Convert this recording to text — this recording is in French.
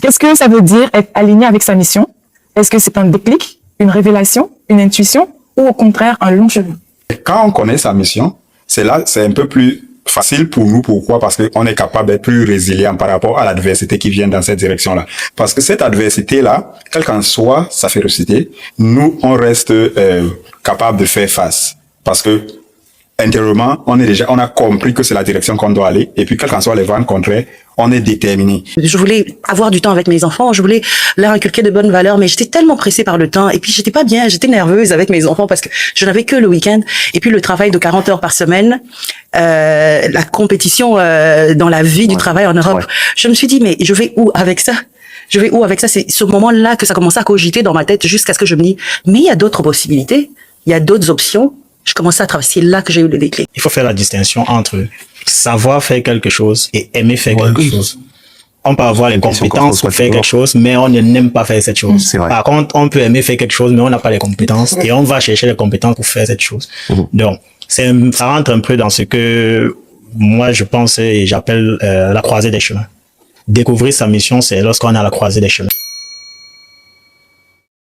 Qu'est-ce que ça veut dire être aligné avec sa mission? Est-ce que c'est un déclic, une révélation, une intuition ou au contraire un long chemin? Quand on connaît sa mission, c'est un peu plus facile pour nous. Pourquoi? Parce qu'on est capable d'être plus résilient par rapport à l'adversité qui vient dans cette direction-là. Parce que cette adversité-là, quelle qu'en soit sa férocité, nous, on reste capable de faire face. Parce que intérieurement, on a compris que c'est la direction qu'on doit aller. Et puis, quels qu'en soient les vents contraires, on est déterminé. Je voulais avoir du temps avec mes enfants, je voulais leur inculquer de bonnes valeurs, mais j'étais tellement pressée par le temps. Et puis, j'étais pas bien, j'étais nerveuse avec mes enfants parce que je n'avais que le week-end. Et puis, le travail de 40 heures par semaine, la compétition dans la vie du travail en Europe. Je me suis dit, mais je vais où avec ça? Je vais où avec ça? C'est ce moment-là que ça commençait à cogiter dans ma tête jusqu'à ce que je me dise, mais il y a d'autres possibilités, il y a d'autres options. Je commençais à travailler. C'est là que j'ai eu le déclic. Il faut faire la distinction entre savoir faire quelque chose et aimer faire quelque chose. On peut avoir les compétences pour faire quelque chose, mais on n'aime pas faire cette chose. Par contre, on peut aimer faire quelque chose, mais on n'a pas les compétences et on va chercher les compétences pour faire cette chose. Donc, ça rentre un peu dans ce que moi je pense et j'appelle la croisée des chemins. Découvrir sa mission, c'est lorsqu'on est à la croisée des chemins.